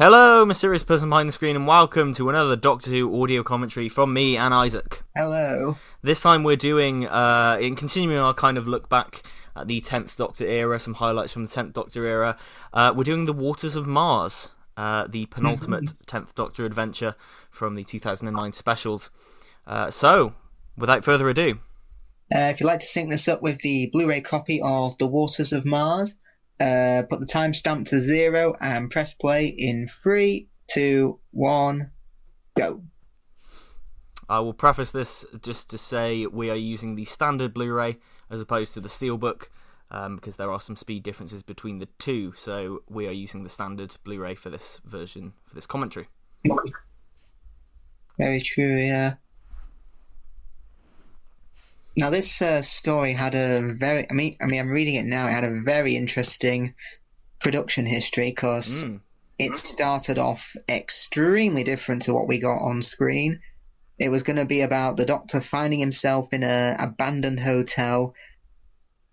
Hello, mysterious person behind the screen, and welcome to another Doctor Who audio commentary from me and Isaac. Hello. This time we're doing, in continuing our kind of look back at the 10th Doctor era, some highlights from the 10th Doctor era, we're doing The Waters of Mars, the penultimate 10th Doctor adventure from the 2009 specials. So, without further ado. If you'd like to sync this up with the Blu-ray copy of The Waters of Mars, put the timestamp to 0 and press play in 3, 2, 1, go. I will preface this just to say we are using the standard Blu-ray as opposed to the Steelbook, because there are some speed differences between the two, so we are using the standard Blu-ray for this version, for this commentary. Very true, yeah. Now, this story had a very... I mean, I'm reading it now. It had a very interesting production history because it started off extremely different to what we got on screen. It was going to be about the Doctor finding himself in an abandoned hotel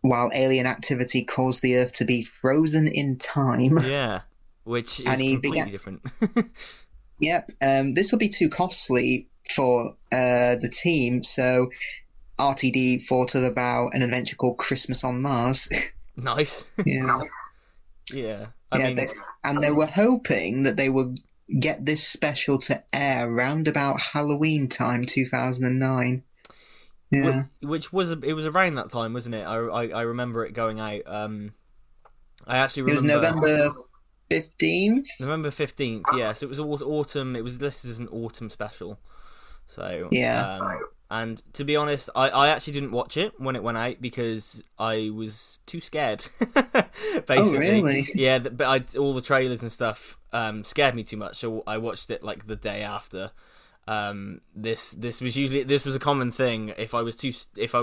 while alien activity caused the Earth to be frozen in time. Yeah, which is completely different. Yep. This would be too costly for the team, so RTD thought of about an adventure called Christmas on Mars. Nice. Yeah. Yeah. They were hoping that they would get this special to air around about Halloween time, 2009. Yeah. Which was it was around that time, wasn't it? I remember it going out. I actually remember it was November 15th. November 15th. Yeah. So it was autumn. It was listed as an autumn special. So yeah. And to be honest, I actually didn't watch it when it went out because I was too scared. Basically. Oh, really? Yeah, but all the trailers and stuff scared me too much, so I watched it like the day after. This was a common thing. If I thought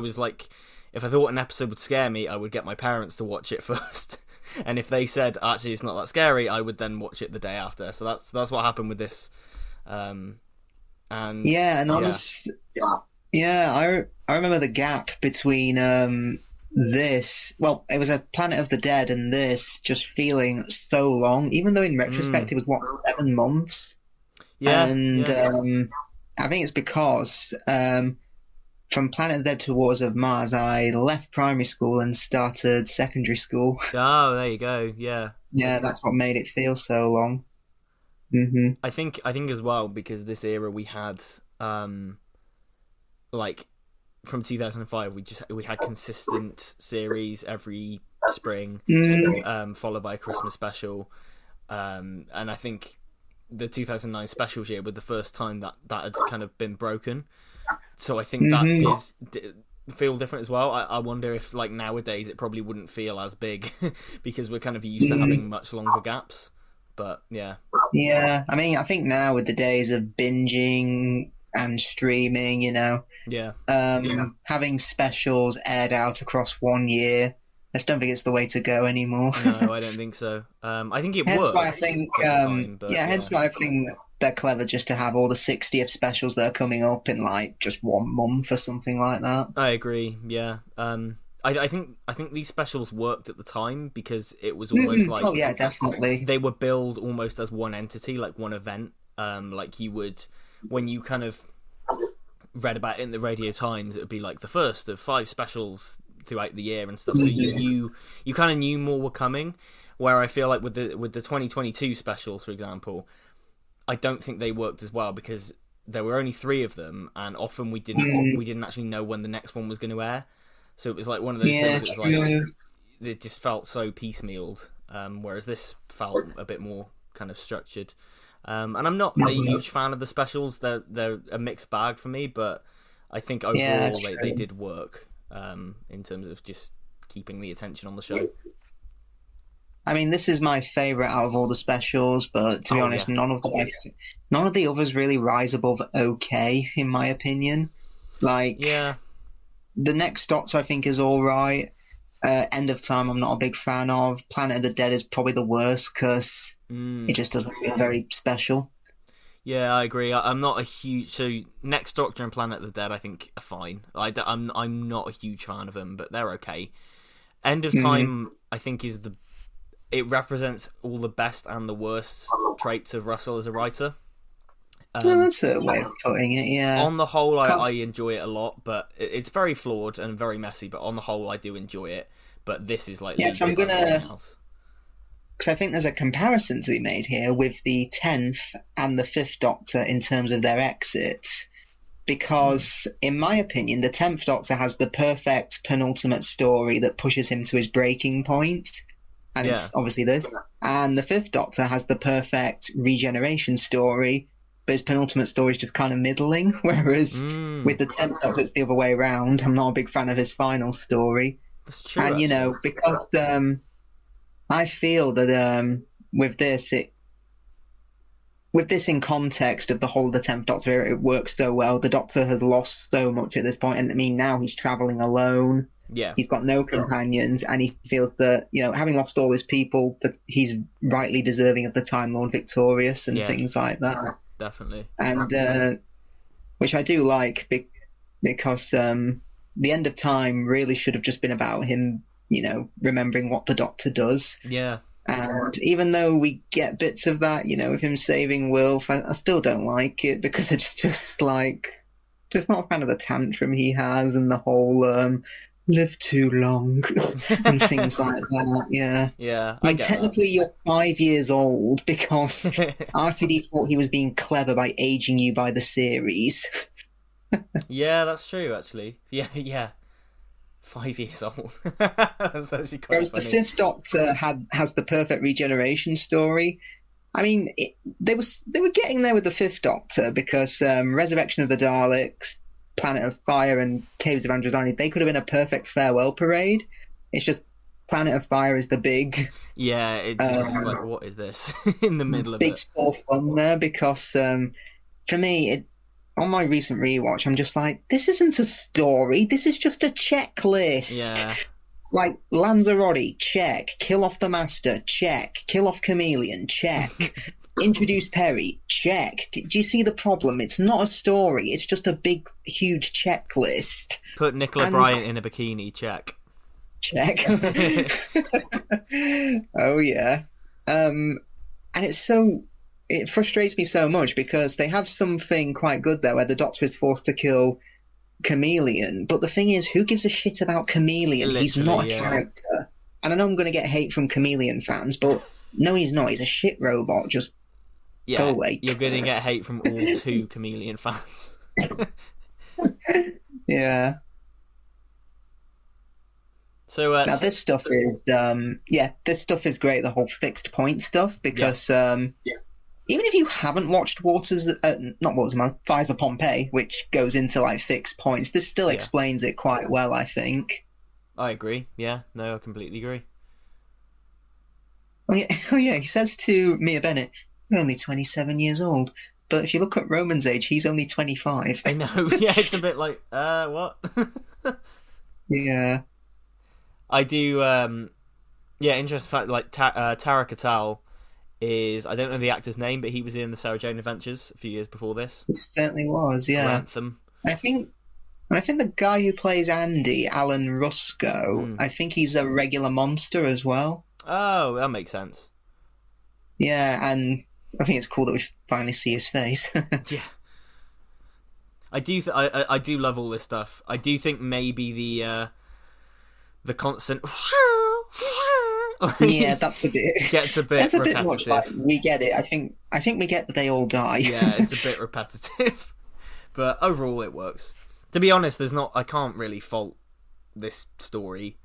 an episode would scare me, I would get my parents to watch it first. And if they said actually it's not that scary, I would then watch it the day after. So that's what happened with this. Honestly, I remember the gap between this. Well, it was a Planet of the Dead and this just feeling so long, even though in retrospect it was 7 months. Yeah, I think it's because from Planet of the Dead to Wars of Mars, I left primary school and started secondary school. Oh, there you go. Yeah. Yeah, that's what made it feel so long. Mm-hmm. I think as well because this era we had like from 2005 we had consistent series every spring, followed by a Christmas special, and I think the 2009 specials year was the first time that had kind of been broken. So I think that did feel different as well. I wonder if like nowadays it probably wouldn't feel as big because we're kind of used to having much longer gaps. But yeah. Yeah, I mean, I think now with the days of binging and streaming, having specials aired out across 1 year, I just don't think it's the way to go anymore. No, I don't think so. I think it hence works. Why I think, hence why I think they're clever just to have all the 60th specials that are coming up in like just 1 month or something like that. I agree. Yeah. I think these specials worked at the time because it was almost like definitely they were billed almost as one entity, like one event. Like you would when you kind of read about it in the Radio Times, it would be like the first of 5 specials throughout the year and stuff. So you kind of knew more were coming. Where I feel like with the 2022 specials, for example, I don't think they worked as well because there were only 3 of them, and often we didn't actually know when the next one was going to air. So it was like one of those things. It was like it just felt so piecemealed, whereas this felt a bit more kind of structured. And I'm not a huge fan of the specials. They're a mixed bag for me, but I think overall they did work in terms of just keeping the attention on the show. I mean, this is my favourite out of all the specials, but to be honest, none of the others really rise above okay, in my opinion. Like, the next Doctor I think is all right. End of Time I'm not a big fan of. Planet of the Dead is probably the worst because it just doesn't feel very special. Yeah, I agree. I'm not a huge... So, Next Doctor and Planet of the Dead I think are fine. I'm not a huge fan of them, but they're okay. End of Time I think is it represents all the best and the worst traits of Russell as a writer. Well, that's a way of putting it, yeah. On the whole, I enjoy it a lot, but it's very flawed and very messy, but on the whole, I do enjoy it. But this is like so I'm going to... Because I think there's a comparison to be made here with the 10th and the 5th Doctor in terms of their exits. Because, in my opinion, the 10th Doctor has the perfect penultimate story that pushes him to his breaking point. And it's obviously this. And the 5th Doctor has the perfect regeneration story, but his penultimate story is just kind of middling. Whereas with the 10th Doctor, it's the other way around. I'm not a big fan of his final story. That's true, and, actually. Because I feel that with this in context of the whole of the 10th Doctor era, it works so well. The Doctor has lost so much at this point, and I mean, now he's travelling alone. Yeah. He's got no companions, and he feels that, having lost all his people, that he's rightly deserving of the Time Lord victorious and things like that. Definitely. And which I do like, because the end of time really should have just been about him, remembering what the Doctor does. Yeah. And even though we get bits of that, with him saving Wilf, I still don't like it, because it's just not a fan of the tantrum he has and the whole live too long and things like that. Yeah. Yeah. I mean, technically you're 5 years old because RTD thought he was being clever by aging you by the series. Yeah, that's true, actually. Yeah. 5 years old. That's actually quite Whereas funny. The 5th Doctor has the perfect regeneration story. I mean, they were getting there with the 5th Doctor, because Resurrection of the Daleks, Planet of Fire, and Caves of Androzani, they could have been a perfect farewell parade. It's just Planet of Fire is the big... Yeah, it's just like, what is this? In the middle of it. Big sore fun there, because for me, on my recent rewatch, I'm just like, this isn't a story, this is just a checklist. Yeah. Like, Lanzarote, check. Kill off the Master, check. Kill off Chameleon, check. Introduce Perry, check. Do you see the problem? It's not a story, it's just a big, huge checklist. Put Nicola Bryant in a bikini, check. Check. Oh, yeah. And it frustrates me so much, because they have something quite good there where the Doctor is forced to kill Chameleon, but the thing is, who gives a shit about Chameleon? He's not a character. And I know I'm going to get hate from Chameleon fans, but no, he's not. He's a shit robot. Just go away. You're going to get hate from all 2 Chameleon fans. Yeah. So now this stuff is this stuff is great. The whole fixed point stuff, because even if you haven't watched Fires of Pompeii, which goes into like fixed points, this still explains it quite well, I think. I agree. Yeah, no, I completely agree. Oh yeah, he says to Mia Bennett, "You're only 27 years old." But if you look at Roman's age, he's only 25. I know. Yeah, it's a bit like, what? Yeah. I do. Interesting fact. Like Tara Catal is, I don't know the actor's name, but he was in the Sarah Jane Adventures a few years before this. It certainly was, yeah. Anthem. I think the guy who plays Andy, Alan Rusco, I think he's a regular monster as well. Oh, that makes sense. Yeah, and I think it's cool that we finally see his face. Yeah. I do. I do love all this stuff. I do think maybe the constant. Yeah, that's a bit. Gets a bit repetitive. Bit much, like, we get it. I think we get that they all die. Yeah, it's a bit repetitive, but overall it works. To be honest, I can't really fault this story.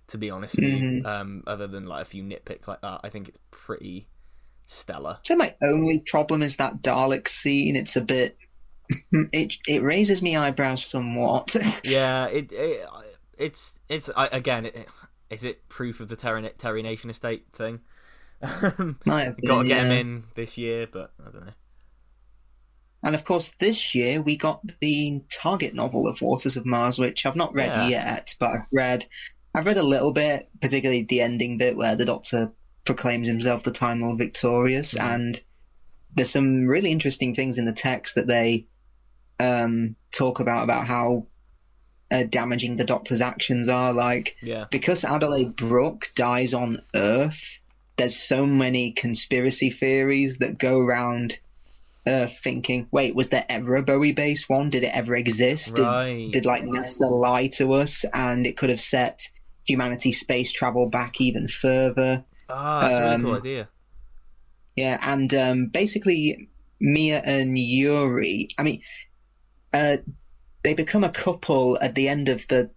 To be honest with you, other than like a few nitpicks like that, I think it's pretty stellar. So my only problem is that Dalek scene. It's a bit. It raises me eyebrows somewhat. Yeah, it's again. Is it proof of the Terry Nation estate thing? Might have been, got to get him in this year, but I don't know. And of course, this year we got the Target novel of Waters of Mars, which I've not read yet, but I've read a little bit, particularly the ending bit where the Doctor proclaims himself the Time Lord victorious, and there's some really interesting things in the text that they talk about how damaging the Doctor's actions are. Like, because Adelaide Brooke dies on Earth, there's so many conspiracy theories that go around thinking, wait, was there ever a Bowie base one? Did it ever exist? Right. Did like NASA lie to us and it could have set humanity's space travel back even further? Ah, that's a really cool Um, idea. yeah, and basically Mia and Yuri, I mean, uh, they become a couple at the end of the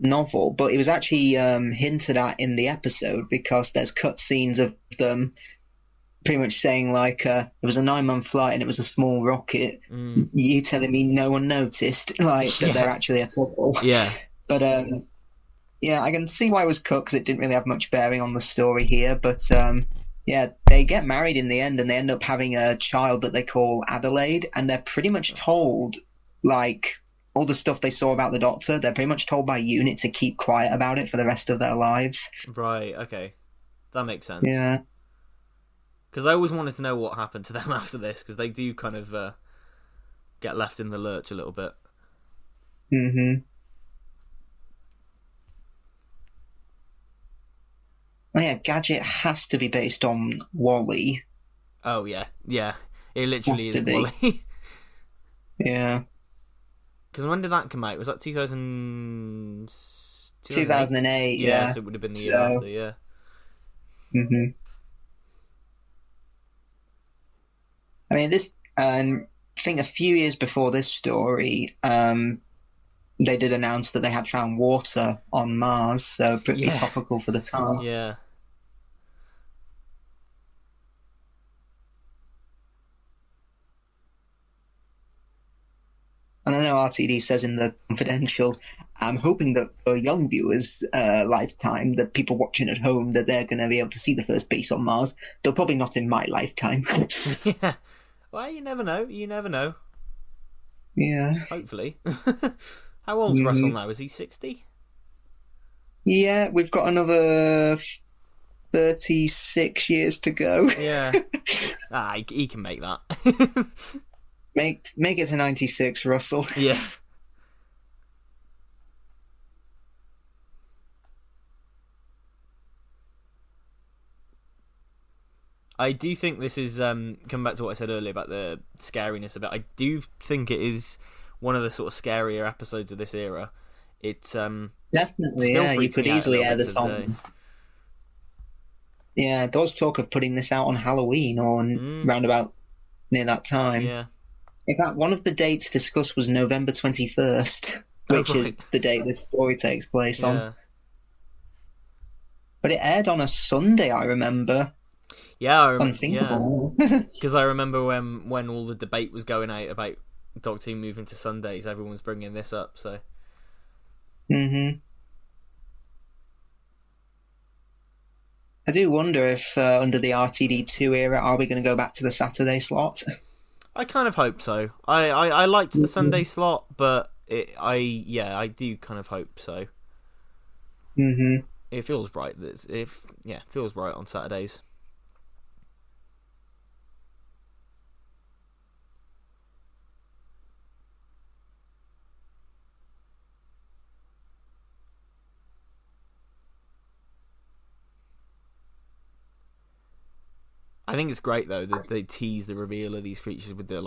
novel, but it was actually hinted at in the episode because there's cutscenes of them pretty much saying like it was a 9 month flight and it was a small rocket. Mm. You telling me no one noticed like that they're Yeah. actually a couple? Yeah. But yeah, I can see why it was cut because it didn't really have much bearing on the story here. But yeah, they get married in the end and they end up having a child that they call Adelaide, and they're pretty much told like all the stuff they saw about the Doctor. They're pretty much told by UNIT to keep quiet about it for the rest of their lives. Right. Okay. That makes sense. Yeah. Because I always wanted to know what happened to them after this, because they do kind of get left in the lurch a little bit. Mm-hmm. Oh yeah, Gadget has to be based on Wally. Oh yeah, yeah. It literally Has is to be. Wally. Yeah. Because when did that come out? Was that 2000... 2008, Yeah, yeah. so it would have been the year So, after, yeah. hmm I mean, this, I think a few years before this story, they did announce that they had found water on Mars, so pretty Yeah, topical for the time. yeah. And I know RTD says in the confidential, I'm hoping that for young viewers' lifetime, that people watching at home, that they're going to be able to see the first base on Mars. Though probably not in my lifetime. Yeah. Well, you never know. You never know. Yeah. Hopefully. How old's Russell Mhm. now? Is he 60? Yeah, we've got another 36 years to go. Yeah. Ah, he can make that. Make it to 96, Russell. Yeah. I do think this is come back to what I said earlier about the scariness of it. I do think it is one of the sort of scarier episodes of this era. It Definitely, still yeah. You freaks could me out a easily little air bit this to the day. on. Yeah, there was talk of putting this out on Halloween or round about near that time. Yeah. In fact, one of the dates discussed was November 21st, Oh which is right. the date this story takes place on. Yeah. But it aired on a Sunday, I remember. Yeah. Yeah. Unthinkable. Because I remember when all the debate was going out about Doctor Who moving to Sundays, everyone was bringing this up. So hmm I do wonder if under the RTD2 era, are we going to go back to the Saturday slot? I kind of hope so. I liked the Sunday slot, but I do kind of hope so. hmm It feels right. It feels right on Saturdays. I think it's great though that they tease the reveal of these creatures with the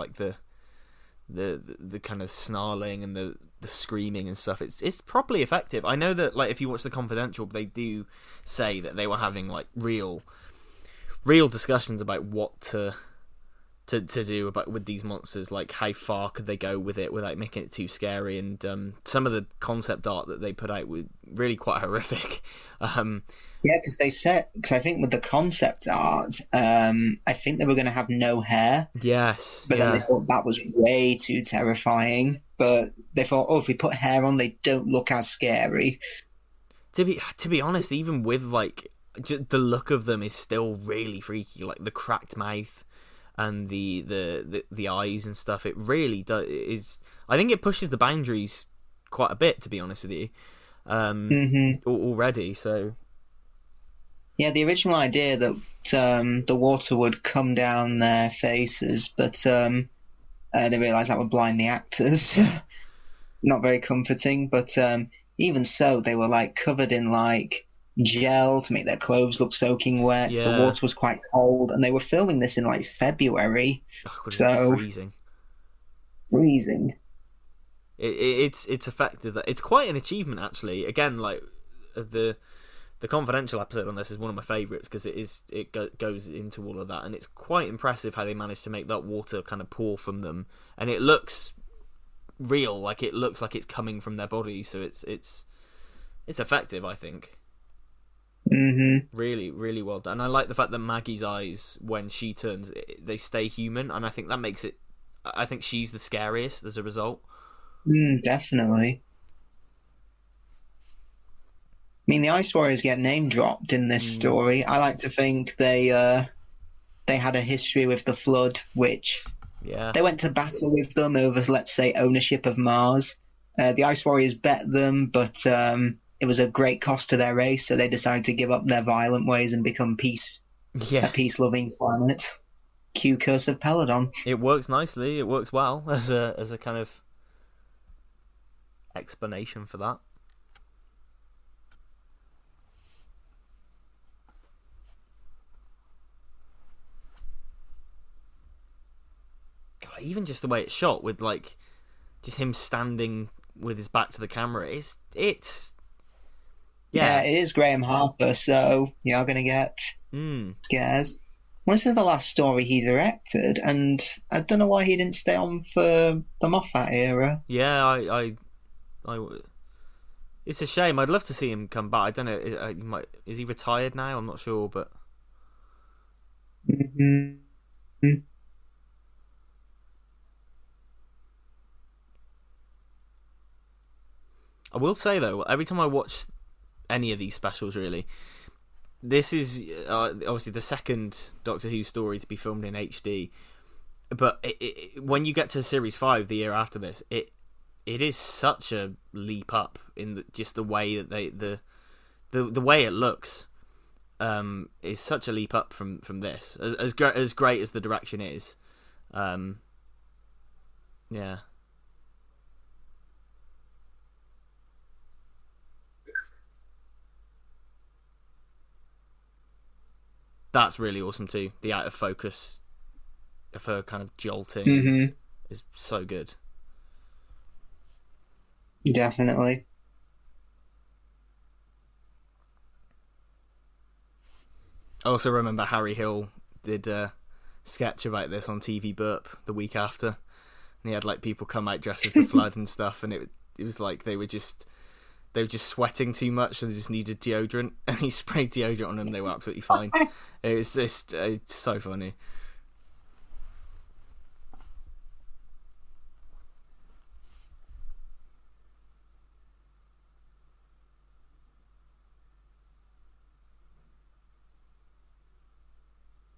kind of snarling and the screaming and stuff. It's properly effective. I know that like if you watch the Confidential, they do say that they were having like real discussions about what to do about with these monsters, like how far could they go with it without making it too scary, and some of the concept art that they put out was really quite horrific. Yeah, because I think with the concept art, I think they were going to have no hair, Yes, but then they yeah. thought that was way too terrifying. But they thought, oh, if we put hair on, they don't look as scary. To be honest, even with like the look of them is still really freaky, like the cracked mouth and the eyes and stuff. It really is. I think it pushes the boundaries quite a bit, to be honest with you, already. So Yeah, the original idea that the water would come down their faces, but they realised that would blind the actors. yeah, Not very comforting, but even so, they were like covered in like gel to make their clothes look soaking wet. The Yeah. water was quite cold, and they were filming this in like February, Oh, it would have been so freezing. freezing. It's effective. It's quite an achievement, actually. Again, like the confidential episode on this is one of my favourites because goes into all of that, and it's quite impressive how they managed to make that water kind of pour from them, and it looks real, like it looks like it's coming from their body. So it's effective, I think. Really, really well done. And I like the fact that Maggie's eyes, when she turns, they stay human, and I think that makes it. I think she's the scariest as a result. Definitely. I mean, the Ice Warriors get name dropped in this story. I like to think they had a history with the Flood, which Yeah. they went to battle with them over, let's say, ownership of Mars. The Ice Warriors bet them, but it was a great cost to their race, so they decided to give up their violent ways and become a Yeah. peace-loving planet. Cue Curse of Peladon. It works nicely. It works well as a kind of explanation for that. God, even just the way it's shot, with like just him standing with his back to the camera, it's Yeah, it is Graham Harper, so you're going to get scares. Well, this is the last story he directed, and I don't know why he didn't stay on for the Moffat era. Yeah, it's a shame. I'd love to see him come back. I don't know. Is he retired now? I'm not sure, but Mm-hmm. I will say though, every time I watch any of these specials, really, this is obviously the second Doctor Who story to be filmed in HD. But when you get to Series 5 the year after this, it is such a leap up in just the way that the way it looks is such a leap up from this. As great as the direction is, yeah. That's really awesome too. The out of focus of her kind of jolting is so good. Definitely. I also remember Harry Hill did a sketch about this on TV Burp the week after, and he had like people come out dressed as the Flood and stuff, and it was like they were just sweating too much, and they just needed deodorant, and he sprayed deodorant on them. They were absolutely fine. It's so funny.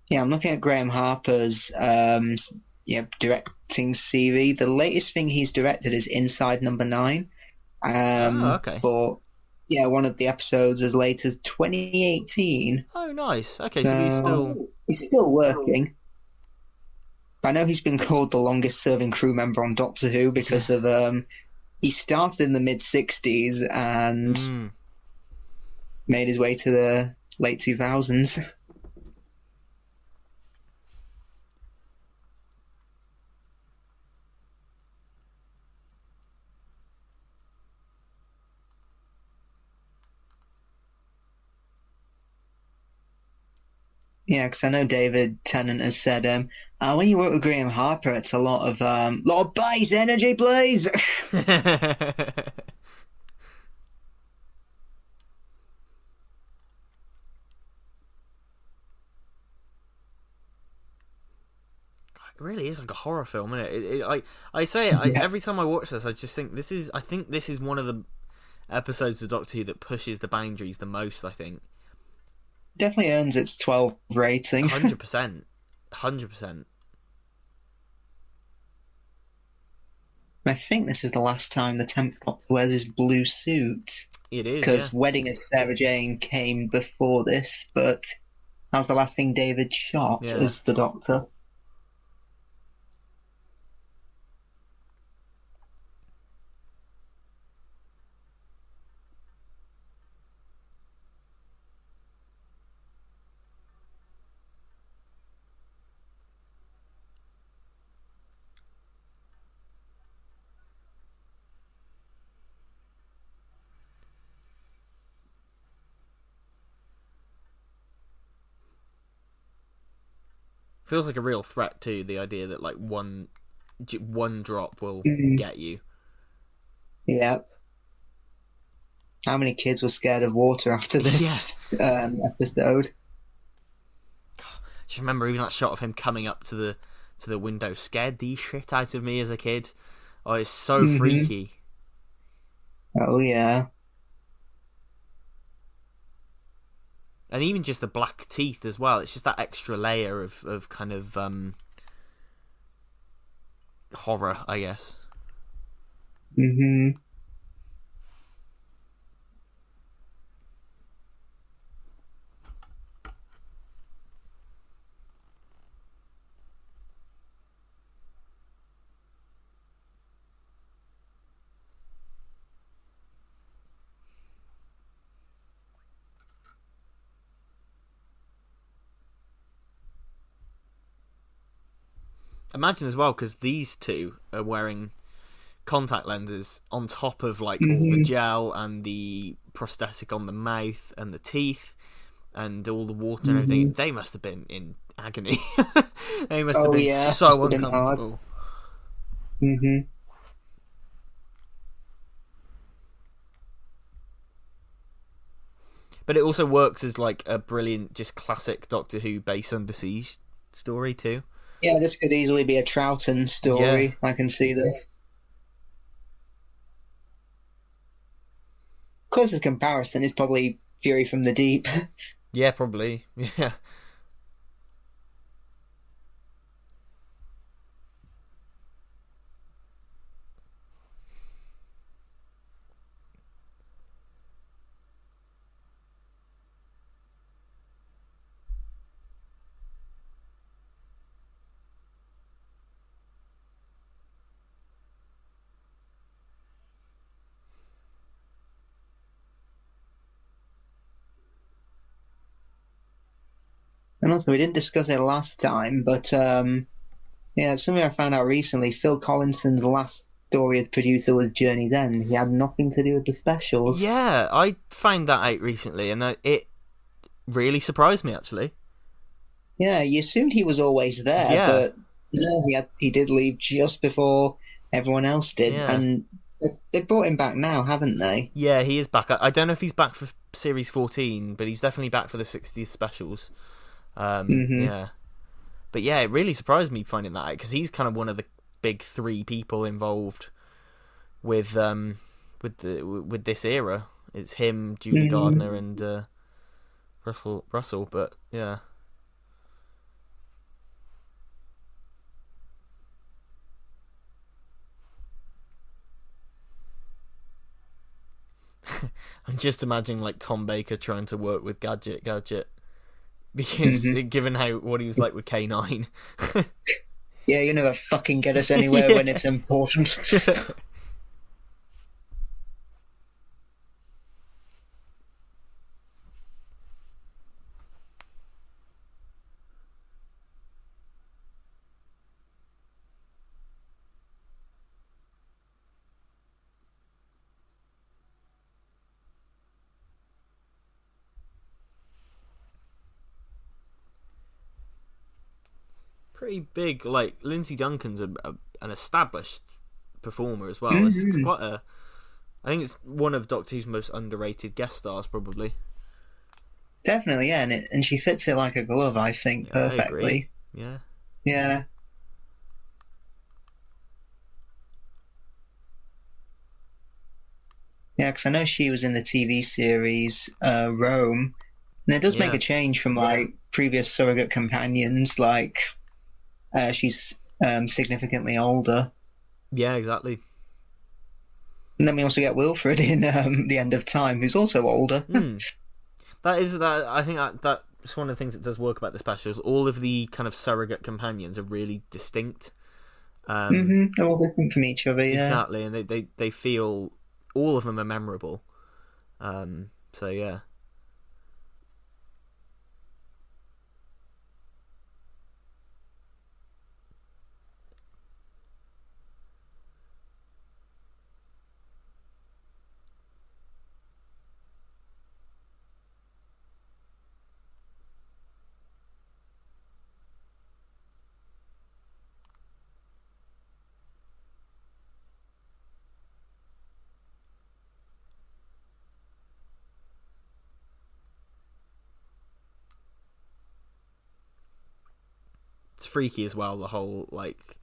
Yeah, I'm looking at Graham Harper's directing CV. The latest thing he's directed is Inside Number 9. Oh, okay. But yeah, one of the episodes as late as 2018. Oh, nice. Okay, so he's still working. I know he's been called the longest serving crew member on Doctor Who because of he started in the mid 60s and made his way to the late 2000s. Yeah, because I know David Tennant has said, when you work with Graham Harper, it's a lot of bass energy, please. It really is like a horror film, isn't it? I say it every time I watch this. I just think this is. I think this is one of the episodes of Doctor Who that pushes the boundaries the most. I think definitely earns its 12 rating. 100%, 100%. I think this is the last time the 10th Doctor wears his blue suit. It is because Wedding of Sarah Jane came before this, but that was the last thing David shot as the Doctor. Feels like a real threat too. The idea that like one drop will Mhm. get you. Yep. How many kids were scared of water after Yeah. this episode? Just remember even that shot of him coming up to the window scared the shit out of me as a kid. Oh, it's so Hmm. freaky. Oh yeah. And even just the black teeth as well. It's just that extra layer of kind of horror, I guess. Hmm. Imagine as well, because these two are wearing contact lenses on top of like all the Hmm. gel and the prosthetic on the mouth and the teeth and all the water and everything. Hmm. They must have been in agony. They must have Oh been yeah. Must so have been hard. uncomfortable. Hmm. But it also works as like a brilliant, just classic Doctor Who base under siege story too. Yeah, this could easily be a Troughton Yeah, story. I can see this. Closest comparison is probably Fury from the Deep. yeah, probably. Yeah, And also, we didn't discuss it last time, but yeah, it's something I found out recently. Phil Collinson's last story as producer was Journey's End. He had nothing to do with the specials. yeah. I found that out recently, and it really surprised me actually. Yeah, you assumed he was always there, Yeah, but no, he did leave just before everyone else did, yeah, and they brought him back now, haven't they? yeah. He is back. I don't know if he's back for series 14, but he's definitely back for the 60th specials. Hmm. Yeah, but yeah, it really surprised me finding that out because he's kind of one of the big three people involved with this era. It's him, Julie Gardner, Hmm. and Russell. But yeah, I'm just imagining like Tom Baker trying to work with Gadget, because Hmm. given how what he was like with K9. Yeah, you never fucking get us anywhere Yeah. when it's important. Pretty big. Like Lindsay Duncan's an established performer as well. It's Hmm. quite a. I think it's one of Doctor Who's most underrated guest stars, probably. Definitely, yeah, and she fits it like a glove, I think, Yeah, I agree. perfectly. Yeah. Yeah, yeah, because I know she was in the TV series Rome, and it does make Yeah. a change from like previous surrogate companions. Like she's significantly older, Yeah, exactly. and then we also get Wilfred in the End of Time, who's also older. Hmm. That is that. I think that's one of the things that does work about the specials. All of the kind of surrogate companions are really distinct. Um, They're all different from each other. Yeah. exactly, and they feel all of them are memorable. So yeah. it's freaky as well. The whole like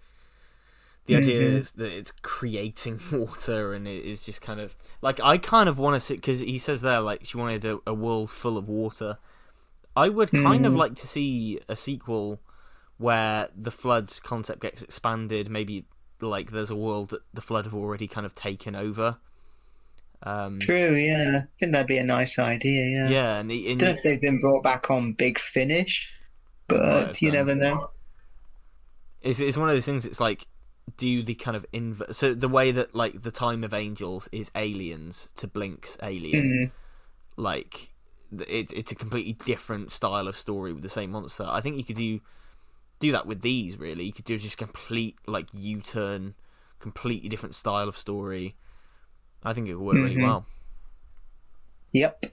the idea Mm-hmm. is that it's creating water, and it is just kind of like I kind of want to see, because he says there like she wanted a world full of water. I would kind of Mm-hmm. like to see a sequel where the flood concept gets expanded. Maybe like there's a world that the flood have already kind of taken over. True, yeah. I think that'd be a nice idea, yeah. Yeah, Don't know if they've been brought back on Big Finish, they might have but you done. never know. It's one of those things. It's like do the kind of so the way that like the Time of Angels is aliens to Blink's Alien, Mm, like it's a completely different style of story with the same monster. I think you could do that with these. Really, you could do just complete like U-turn, completely different style of story. I think it would work really mm-hmm. well. Yep.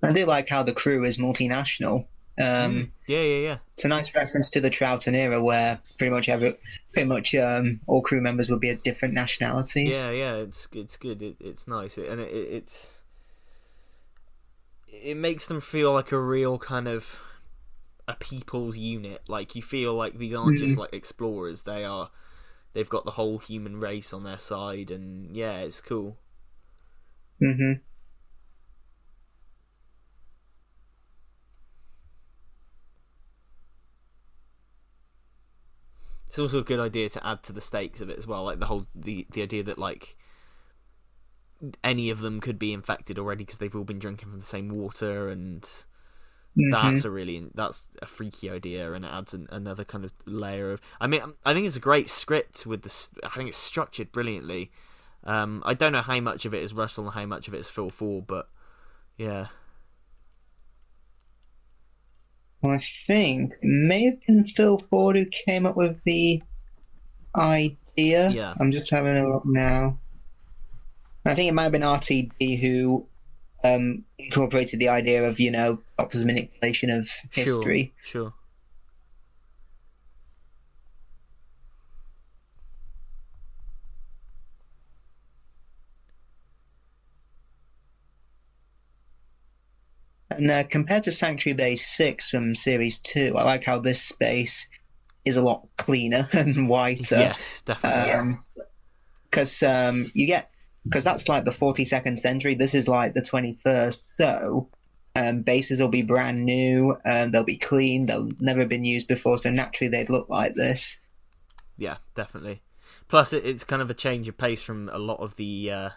I do like how the crew is multinational. Yeah, yeah, yeah. It's a nice reference to the Troughton era, where pretty much all crew members would be of different nationalities. Yeah, yeah, it's good. It's nice, and it makes them feel like a real kind of a people's unit. Like you feel like these aren't just Mm, like explorers. They've got the whole human race on their side, and yeah, it's cool. mm-hmm. It's also a good idea to add to the stakes of it as well. Like the idea that like any of them could be infected already because they've all been drinking from the same water, and Mm-hmm. that's a freaky idea, and it adds another kind of layer of. I mean, I think it's a great script with this. I think it's structured brilliantly. I don't know how much of it is Russell and how much of it is Phil Ford, but yeah, Well, I think may have been Phil Ford who came up with the idea. yeah, I'm just having a look now. I think it might have been RTD who incorporated the idea of, Doctor's manipulation of sure, history. sure. And compared to Sanctuary Base 6 from Series 2, I like how this space is a lot cleaner and whiter. Yes, definitely. Because because that's like the 42nd century. This is like the 21st. So bases will be brand new. They'll be clean. They'll never been used before. So naturally they'd look like this. Yeah, definitely. Plus, it's kind of a change of pace from a lot of the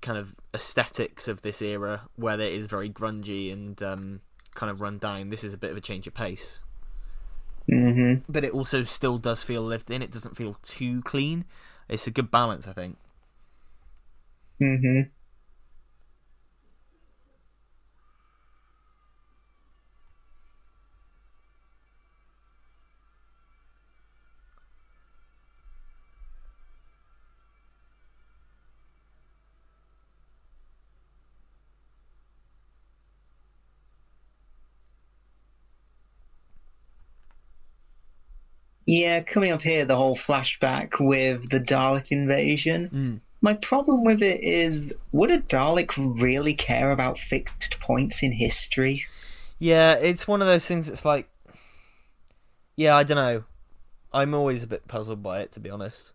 kind of aesthetics of this era, where it is very grungy and kind of run down. This is a bit of a change of pace, Mm-hmm. but it also still does feel lived in. It doesn't feel too clean. It's a good balance, I think. Mm-hmm. Yeah, coming up here, the whole flashback with the Dalek invasion. Mm. My problem with it is, would a Dalek really care about fixed points in history? Yeah, it's one of those things. It's like, yeah, I don't know. I'm always a bit puzzled by it, to be honest.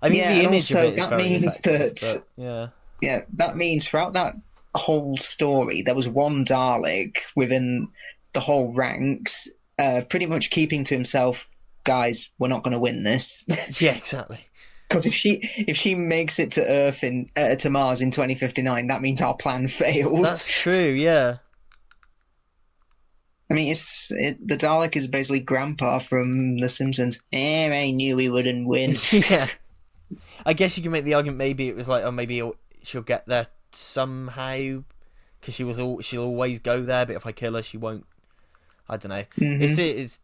I think Yeah, the and image of also it is that very means effective, that but yeah, that means throughout that whole story, there was one Dalek within the whole ranks, pretty much keeping to himself, guys, we're not going to win this. yeah, exactly. Because if she makes it to Earth to Mars in 2059, that means our plan failed. That's true. Yeah, I mean, the Dalek is basically Grandpa from The Simpsons. I knew we wouldn't win. yeah. I guess you can make the argument. Maybe it was like, oh, maybe she'll get there somehow because she'll always go there. But if I kill her, she won't. I don't know. Hmm.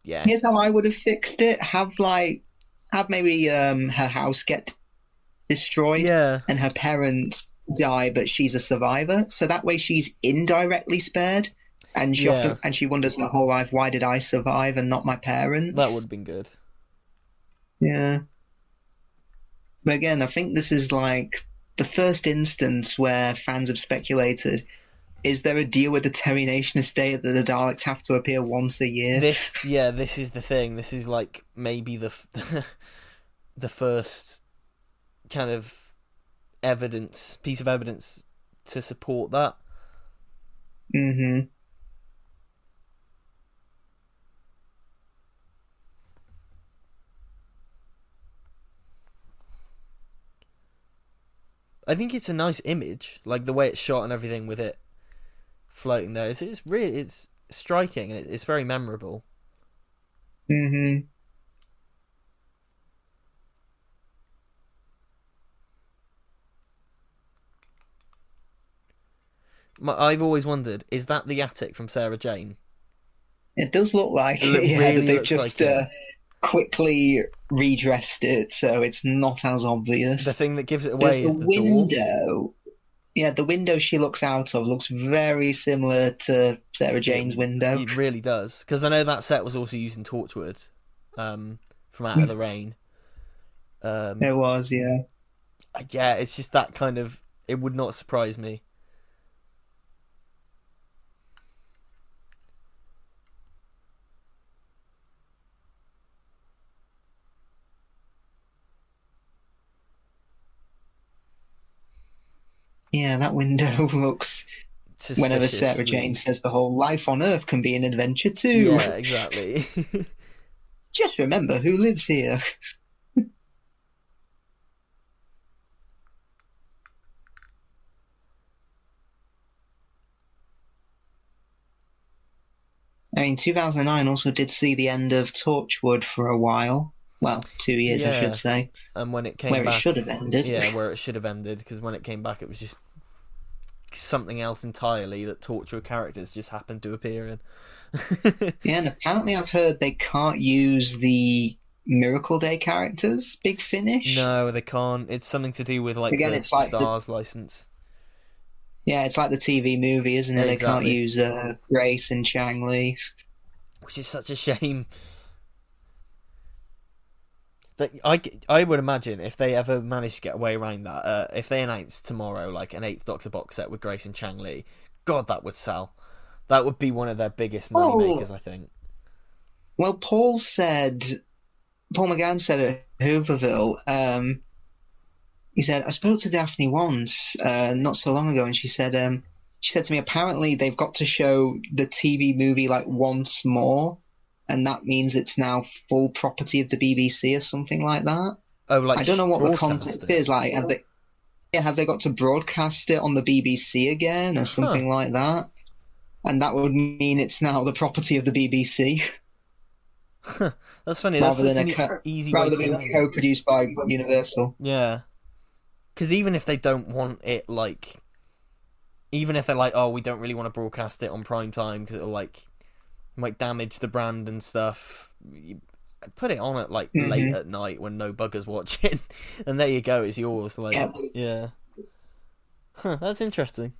Yeah. Here's how I would have fixed it: have maybe her house get destroyed, Yeah, and her parents die, but she's a survivor. So that way, she's indirectly spared, and yeah, she wonders her whole life, why did I survive and not my that would parents? have been good. Yeah. But again, I think this is like the first instance where fans have speculated, is there a deal with the Terry Nation estate that the Daleks have to appear once a year? This is the thing. This is like maybe the first kind of piece of evidence to support that. Mm-hmm. I think it's a nice image, like the way it's shot and everything with it floating there. It's striking and it's very memorable. Mm-hmm. I've always wondered, is that the attic from Sarah Jane? It does look like It it, yeah, that really they've looks just like it. quickly redressed it so it's not as The obvious. thing that gives it There's away the is the door. window. Yeah, the window she looks out of looks very similar to Sarah It Jane's window. it really does, because I know that set was also using Torchwood, from Out of the Rain. It was, yeah. Yeah, it's just that kind of. It would not surprise me. Yeah, that window looks. Whenever Sarah Jane Suspiciously. says the whole life on Earth can be an adventure too. Yeah, exactly. Just remember who lives here. I mean, 2009 also did see the end of Torchwood for a while. Well, 2 years, I should Yeah, say, and when it came where it should back, have ended. yeah, where it should have ended, because when it came back, it was just something else entirely that Torchwood characters just happened to appear in. Yeah, and apparently I've heard they can't use the Miracle Day characters, Big Finish. No, they can't. It's something to do with like Again, the it's like Stars license. yeah, it's like the TV movie, isn't it? They can't Exactly, use Grace and Chang Li. which is such a shame. That I would imagine if they ever managed to get away around that, if they announced tomorrow like an Eighth Doctor box set with Grace and Chang Li, God, that would sell. That would be one of their biggest money Oh, makers, I think. well, Paul McGann said at Hooverville, he said, I spoke to Daphne once, not so long ago, and she said to me, apparently they've got to show the TV movie like once more, and that means it's now full property of the BBC or something like that. Oh, like I don't know what the broadcast context it. is. Like, have they got to broadcast it on the BBC again or Huh. something like that? And that would mean it's now the property of the BBC That's funny. That's rather than such an easy way rather to than get being around it. co-produced by Universal. Yeah. Because even if they don't want it, like, even if they're like, oh, we don't really want to broadcast it on prime time because it'll like might damage the brand and stuff. You put it on at like late Hmm. at night when no buggers watching, and there you go, it's yours. Like, Yep. yeah, huh, that's interesting.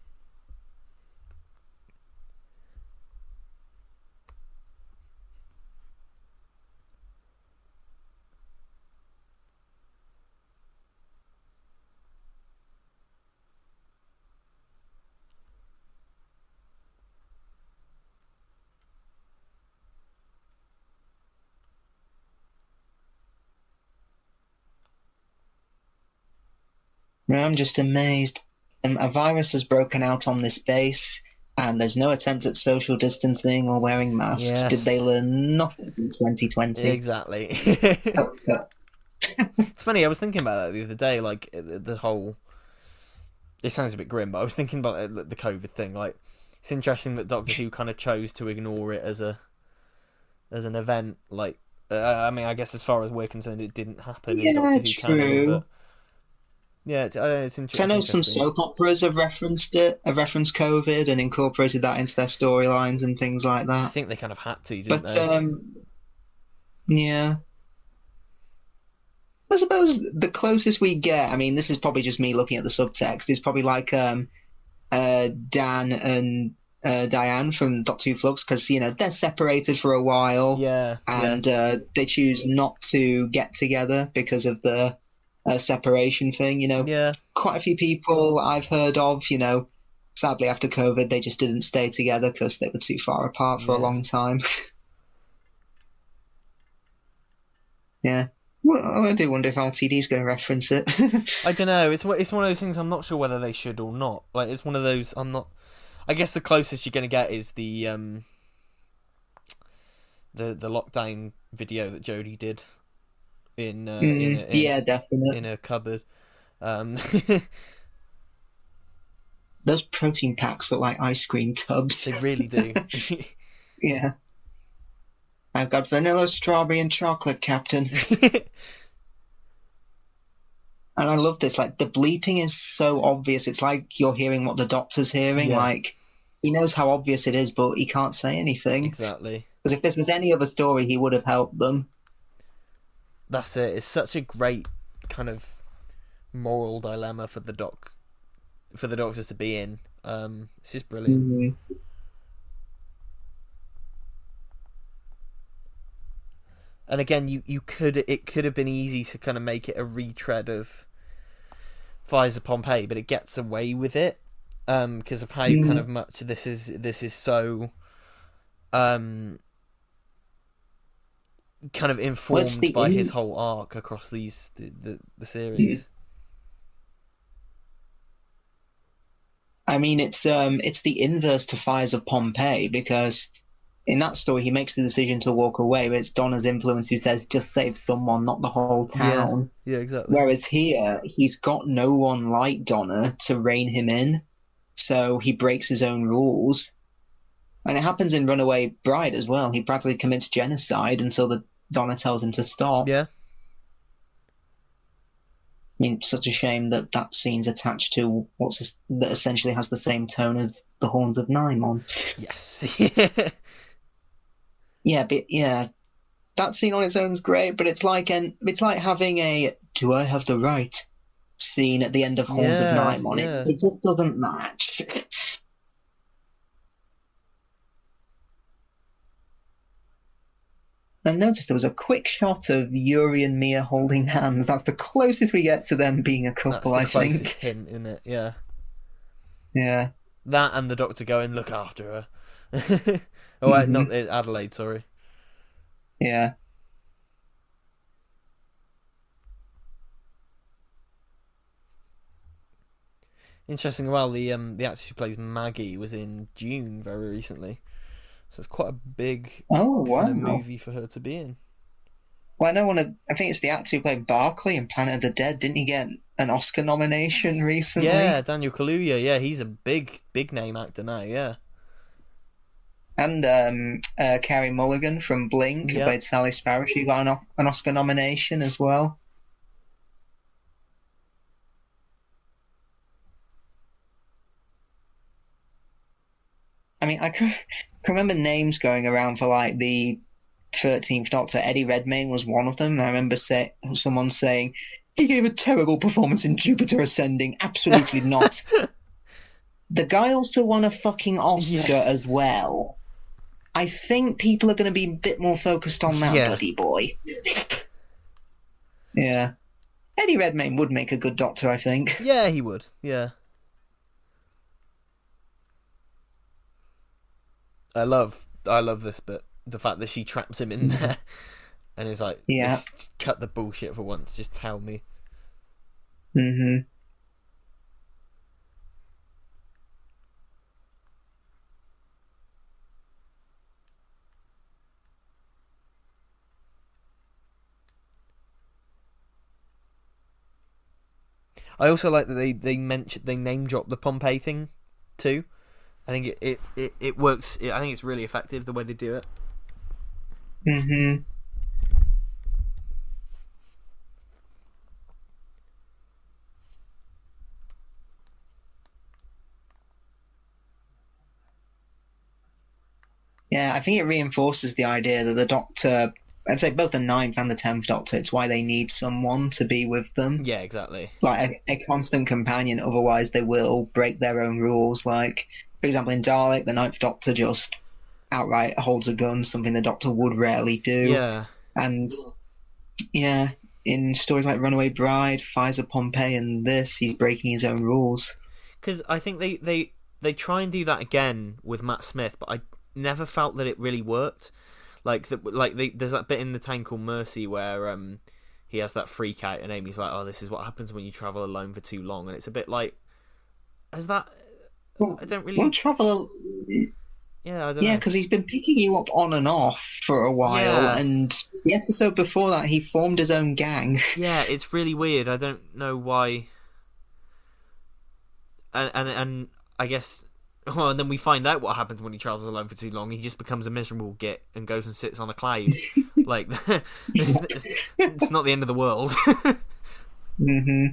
I'm just amazed. A virus has broken out on this base, and there's no attempt at social distancing or wearing masks. Did they Yes, learn nothing from 2020? exactly. Oh, It's funny. I was thinking about that the other day. Like the whole. It sounds a bit grim, but I was thinking about the COVID thing. Like, it's interesting that Doctor Who kind of chose to ignore it as an event. Like, I mean, I guess as far as we're concerned, it didn't happen in yeah, Doctor Who canon, true. but yeah, So I it's know some interesting. soap operas have referenced it, have referenced COVID and incorporated that into their storylines and things like I that. think they kind of had to, didn't But they? yeah, I suppose the closest we get, I mean, this is probably just me looking at the subtext, is probably like Dan and Diane from Doctor Who Flux, because they're separated for a while, Yeah, yeah, and they choose not to get together because of the separation thing. yeah. Quite a few people I've heard of. Sadly after COVID, they just didn't stay together because they were too far apart for a Yeah. long time. Yeah. Well, I do wonder if RTD's going to reference it. I don't know. It's one of those things. I'm not sure whether they should or not. Like, it's one of those. I'm not. I guess the closest you're gonna get is the lockdown video that Jodie did in Yeah, definitely. in a cupboard. Um, Those protein packs look like ice cream tubs. they really do. Yeah. I've got vanilla, strawberry, and chocolate, Captain. And I love this. Like, the bleeping is so obvious. It's like you're hearing what the doctor's hearing. Yeah, Like, he knows how obvious it is, but he can't say anything. exactly. Because if this was any other story, he would have helped them. That's it. It's such a great kind of moral dilemma for the doctors to be in. It's just brilliant. Mm-hmm. And again, it could have been easy to kind of make it a retread of Fires of Pompeii, but it gets away with it because of how kind of much this is so kind of informed by his whole arc across the series. I mean, it's the inverse to Fires of Pompeii, because in that story he makes the decision to walk away, but it's Donna's influence who says just save someone, not the whole town. Yeah, exactly. Whereas here he's got no one like Donna to rein him in, so he breaks his own rules. And it happens in Runaway Bride as well. He practically commits genocide until the Donna tells him to stop. Yeah. I mean, such a shame that that scene's attached to that essentially has the same tone as the Horns of Nymon. Yes. Yeah, but yeah, that scene on its own is great, but it's like having a "Do I have the right?" scene at the end of Horns of Nymon. Yeah. It just doesn't match. I noticed there was a quick shot of Yuri and Mia holding hands. That's the closest we get to them being a couple, That's the I closest think. hint, isn't it? Yeah. Yeah. That and the doctor going, look after her. Oh, not Adelaide, sorry. Yeah. Interesting. Well, the actress who plays Maggie was in Dune very recently, so it's quite a big kind of movie for her to be in. Well, I think it's the actor who played Barclay in Planet of the Dead. Didn't he get an Oscar nomination recently? Yeah, Daniel Kaluuya. Yeah, he's a big name actor now. Yeah. And Carey Mulligan from Blink, who played Sally Sparrow, she got an Oscar nomination as well. I mean, I can remember names going around for like the 13th Doctor. Eddie Redmayne was one of them. And I remember someone saying, he gave a terrible performance in Jupiter Ascending. Absolutely not. The guy also won a fucking Oscar as well. I think people are going to be a bit more focused on that bloody boy. Yeah. Eddie Redmayne would make a good Doctor, I think. Yeah, he would. Yeah. I love this bit. The fact that she traps him in there and is like, just cut the bullshit for once. Just tell me. Mm-hmm. I also like that they name drop the Pompeii thing too. I think it works. I think it's really effective the way they do it. Mm-hmm. Yeah, I think it reinforces the idea that the Doctor I'd say both the Ninth and the 10th Doctor, it's why they need someone to be with them. Yeah, exactly. Like a constant companion, otherwise they will break their own rules. Like, for example, in Dalek, the Ninth Doctor just outright holds a gun, something the Doctor would rarely do. Yeah. And, yeah, in stories like Runaway Bride, Pfizer Pompeii, and this, he's breaking his own rules. Because I think they try and do that again with Matt Smith, but I never felt that it really worked. There's that bit in The Tank called Mercy where he has that freak out and Amy's like, oh, this is what happens when you travel alone for too long, and it's a bit like, has that... Well, I don't really... Well, travel... Yeah, I don't know. Yeah, because he's been picking you up on and off for a while, and the episode before that, he formed his own gang. Yeah, it's really weird. I don't know why... And I guess... Well, and then we find out what happens when he travels alone for too long. He just becomes a miserable git and goes and sits on a cloud. Like, it's not the end of the world. Mm-hmm.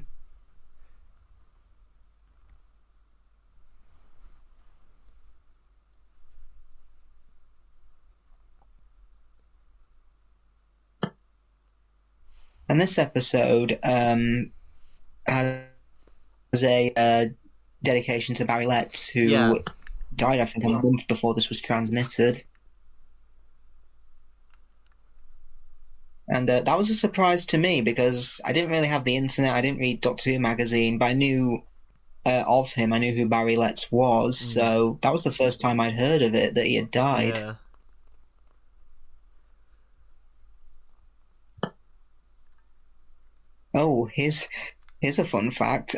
And this episode has a dedication to Barry Letts, who died, I think, a month before this was transmitted. And that was a surprise to me because I didn't really have the internet. I didn't read Doctor Who magazine, but I knew of him. I knew who Barry Letts was, so that was the first time I'd heard of it, that he had died. Yeah. Oh, here's a fun fact.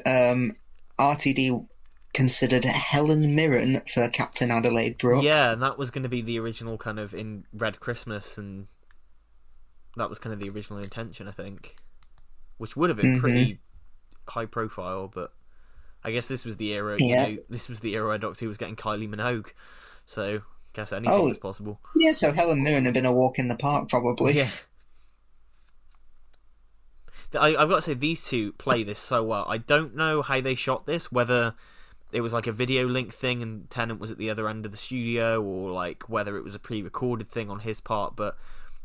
RTD considered Helen Mirren for Captain Adelaide Brooke. Yeah, and that was going to be the original kind of in Red Christmas, and that was kind of the original intention, I think, which would have been pretty high profile, but I guess this was the era. This was the era where Doctor Who was getting Kylie Minogue, so I guess anything was possible. Yeah, so Helen Mirren had been a walk in the park, probably. Yeah. I've got to say, these two play this so well. I don't know how they shot this, whether it was like a video link thing and Tennant was at the other end of the studio, or like whether it was a pre-recorded thing on his part, but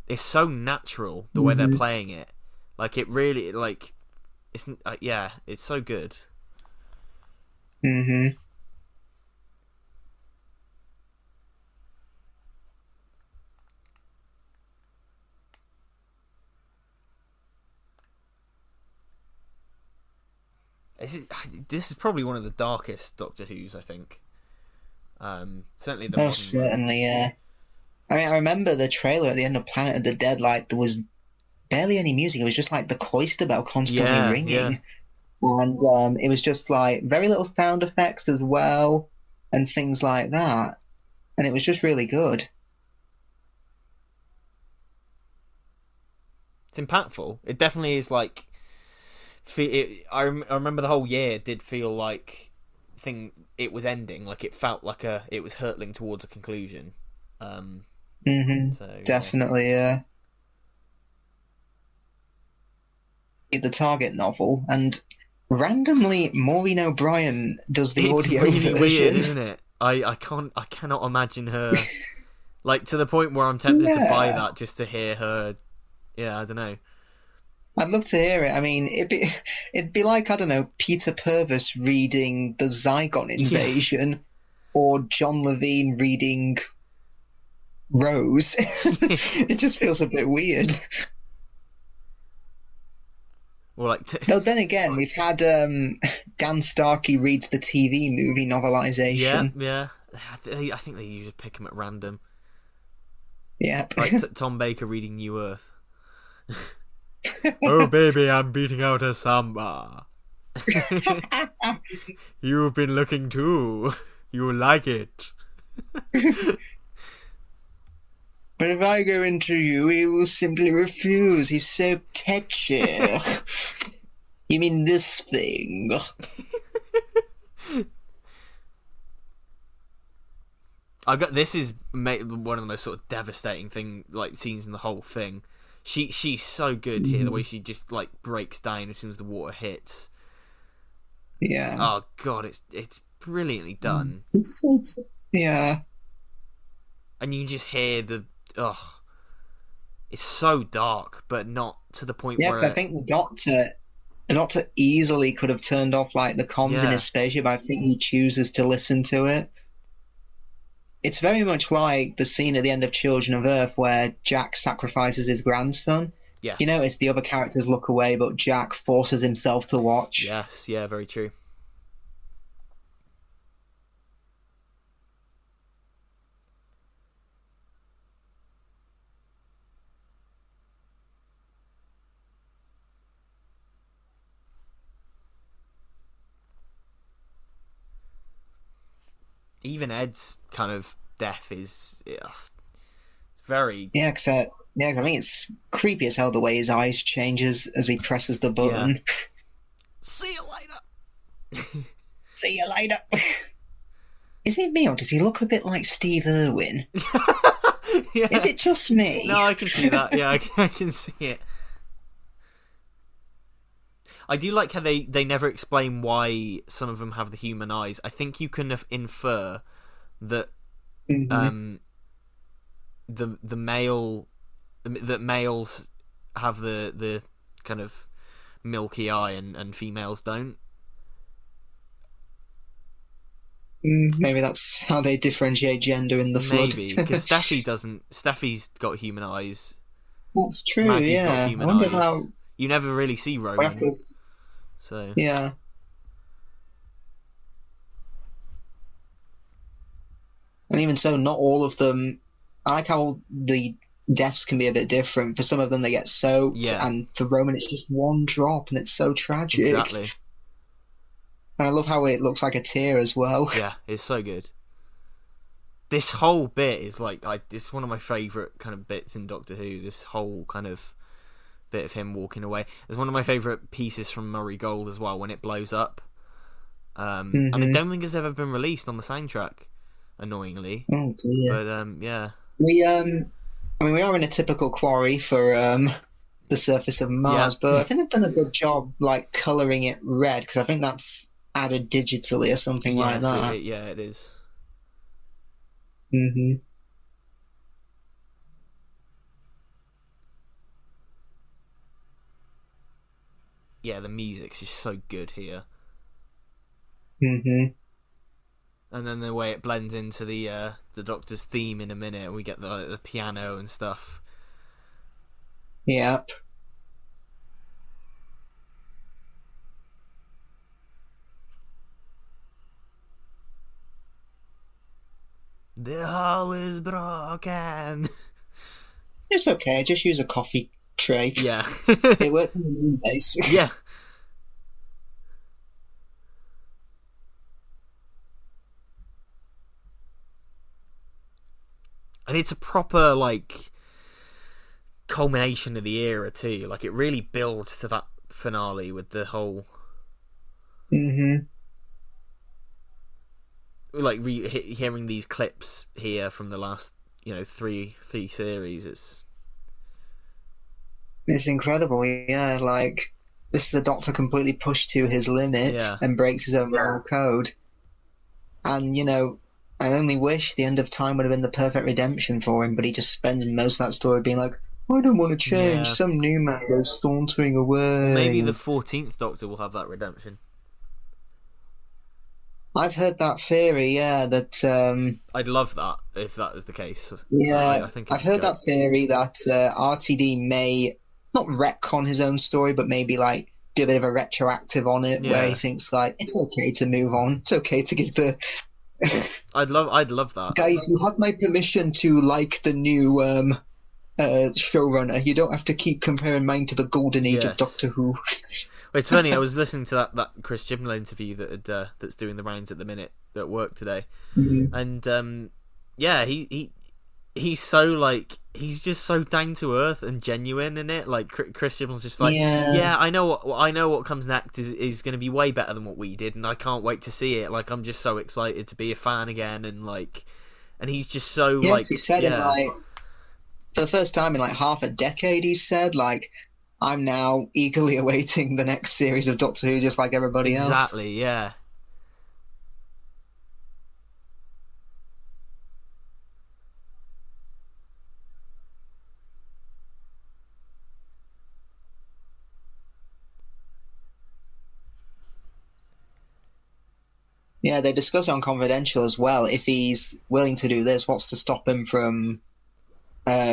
it's so natural the way they're playing it. Like, it really, like, it's it's so good. Mm-hmm. This is probably one of the darkest Doctor Who's, I think. Certainly the Most certainly, yeah. I mean, I remember the trailer at the end of Planet of the Dead, like, there was barely any music. It was just like the cloister bell constantly ringing. Yeah. And it was just like very little sound effects as well and things like that. And it was just really good. It's impactful. It definitely is like... I remember the whole year did feel like it was ending. Like, it felt like it was hurtling towards a conclusion. So, definitely, yeah. The Target novel, and randomly Maureen O'Brien does the audio really version. Weird, isn't it? I cannot imagine her like, to the point where I'm tempted to buy that just to hear her. Yeah, I don't know. I'd love to hear it. I mean, it'd be like, I don't know, Peter Purves reading The Zygon Invasion, or John Levine reading Rose. It just feels a bit weird. Well, like Though then again, we've had Dan Starkey reads the TV movie novelization. Yeah. I think they usually pick them at random. Yeah. Like Tom Baker reading New Earth. Oh, baby, I'm beating out a samba. You've been looking too. You like it. But if I go into you, he will simply refuse. He's so tetchy. You mean this thing? This is one of the most sort of devastating scenes in the whole thing. She's so good here, the way she just like breaks down as soon as the water hits. Yeah. Oh god, it's brilliantly done. Yeah. And you just hear it's so dark, but not to the point Yeah, where because I think the Doctor easily could have turned off like the comms in his yeah, spaceship. I think he chooses to listen to it. It's very much like the scene at the end of Children of Earth where Jack sacrifices his grandson. yeah, You notice the other characters look away, but Jack forces himself to watch. yes, yeah, very true. Even Ed's kind of death is very Yeah, 'cause I think it's creepy as hell the way his eyes changes as he presses the yeah. button. See you later. See you later. Is it me or does he look a bit like Steve Irwin? Yeah. Is it just me? No, I can see that. Yeah, I can see it. I do like how they never explain why some of them have the human eyes. I think you can infer that Mm-hmm. the male that males have the kind of milky eye and females don't. Maybe that's how they differentiate gender in the Flood. Maybe because Steffi doesn't. Steffi's got human eyes. That's true, Maggie's got yeah. I human wonder eyes. how. You never really see We have Rowan, to. so Yeah. And even so, not all of them. I like how the deaths can be a bit different. For some of them, they get soaked, yeah, and for Roman, it's just one drop, and it's so tragic. exactly. And I love how it looks like a tear as well. Yeah, it's so good. This whole bit is like it's one of my favourite kind of bits in Doctor Who. This whole kind of bit of him walking away. It's one of my favourite pieces from Murray Gold as well when it blows up. And I don't think it's ever been released on the soundtrack, annoyingly. Oh dear. But yeah, We I mean, we are in a typical quarry for the surface of yeah, Mars, but I think they've done a good job like coloring it red because I think that's added digitally or something like yes, that. yeah, it is. Mm-hmm. Yeah, the music's just so good here. Mm-hmm. And then the way it blends into the Doctor's theme in a minute, we get the piano and stuff. Yep. The hull is broken. It's okay. Just use a coffee tray. Yeah. It worked in the moon base. Yeah. And it's a proper like culmination of the era too. Like it really builds to that finale with the whole Mm-hmm. like hearing these clips here from the last three series. It's incredible. Yeah, like this is a Doctor completely pushed to his limit Yeah, and breaks his own moral code. And I only wish the end of time would have been the perfect redemption for him, but he just spends most of that story being like, I don't want to change. yeah. Some new man goes sauntering Well, maybe away. the 14th Doctor will have that redemption. I've heard that theory, yeah, that I'd love that if that was the case. yeah, I think I've it'd be heard great. that theory that RTD may not retcon his own story, but maybe like do a bit of a retroactive on it, where he Yeah, thinks like it's okay to move on. It's okay to give the I'd love that. guys. You have my permission to like the new showrunner. You don't have to keep comparing mine to the golden age of Yes. Doctor Who. Well, it's funny. I was listening to that Chris Chibnall interview that's doing the rounds at the minute at work today, Mhm. and yeah, he's so like he's just so down to earth and genuine in it. Like Chris Chibnall's just like, Yeah, yeah, I know what comes next is going to be way better than what we did, and I can't wait to see it. Like I'm just so excited to be a fan again, and he's just so yes, like he said in yeah, like for the first time in like half a decade. He said like, "I'm now eagerly awaiting the next series of Doctor Who, just like everybody else." exactly, yeah. Yeah, they discuss it on Confidential as well. If he's willing to do this, what's to stop him from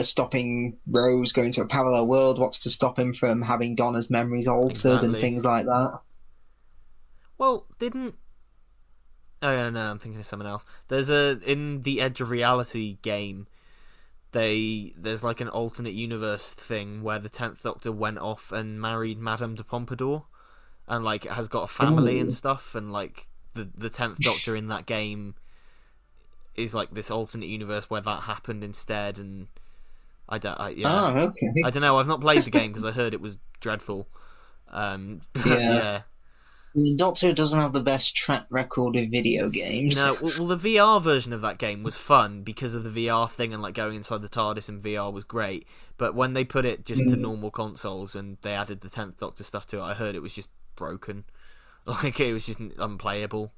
stopping Rose going to a parallel world? What's to stop him from having Donna's memories altered and Exactly. things like that? Well, didn't... Oh, yeah, no, I'm thinking of someone else. In the Edge of Reality game, there's like an alternate universe thing where the 10th Doctor went off and married Madame de Pompadour, and like has got a family and stuff, and like the 10th Doctor in that game is like this alternate universe where that happened instead, and yeah. Oh, okay. I don't know. I've not played the game because I heard it was dreadful. But yeah. The Doctor doesn't have the best track record of video games. No, well, the VR version of that game was fun because of the VR thing, and like going inside the TARDIS in VR was great. But when they put it just to normal consoles and they added the 10th Doctor stuff to it, I heard it was just broken. Like, it was just unplayable.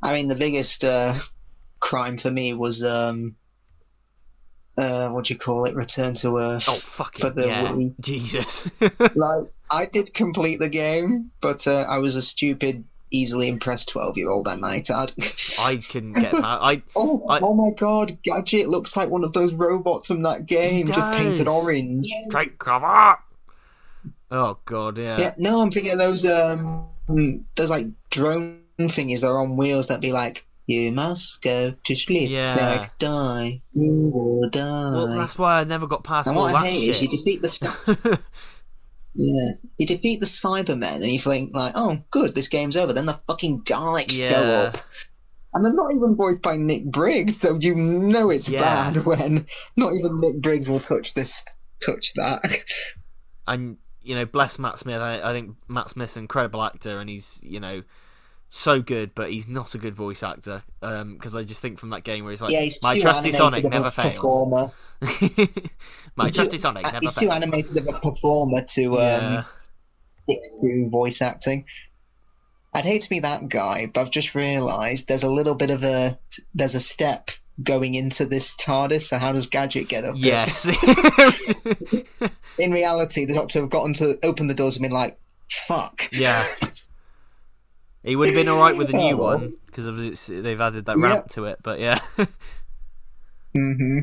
I mean, the biggest crime for me was what do you call it? Return to Earth. Oh, fucking yeah. Jesus. Like, I did complete the game, but I was a stupid, easily impressed 12-year-old, I might add. I couldn't get that. Oh my god, Gadget looks like one of those robots from that game, just painted orange. Take cover! Oh god, yeah. Yeah, no, I'm thinking of those like drone thingies that are on wheels that be like, you must go to sleep. Yeah. Die. You will die. Well, that's why I never got past and all what that I hate shit. is you defeat the yeah, you defeat the Cybermen and you think like, oh, good, this game's over. Then the fucking Daleks show up. And they're not even voiced by Nick Briggs, so you know it's bad when not even Nick Briggs will touch that. And, you know, bless Matt Smith. I think Matt Smith's an incredible actor, and he's, you know, so good, but he's not a good voice actor. Because I just think from that game where he's like, my trusty Sonic never fails. My trusty Sonic never fails. He's too animated of a performer to stick to voice acting. I'd hate to be that guy, but I've just realised there's a step going into this TARDIS, so how does Gadget get up? Yes. In reality, the Doctor have gotten to open the doors and been like, fuck. Yeah. He would have been alright with the new one, because they've added that ramp to it, but yeah. Mm-hmm.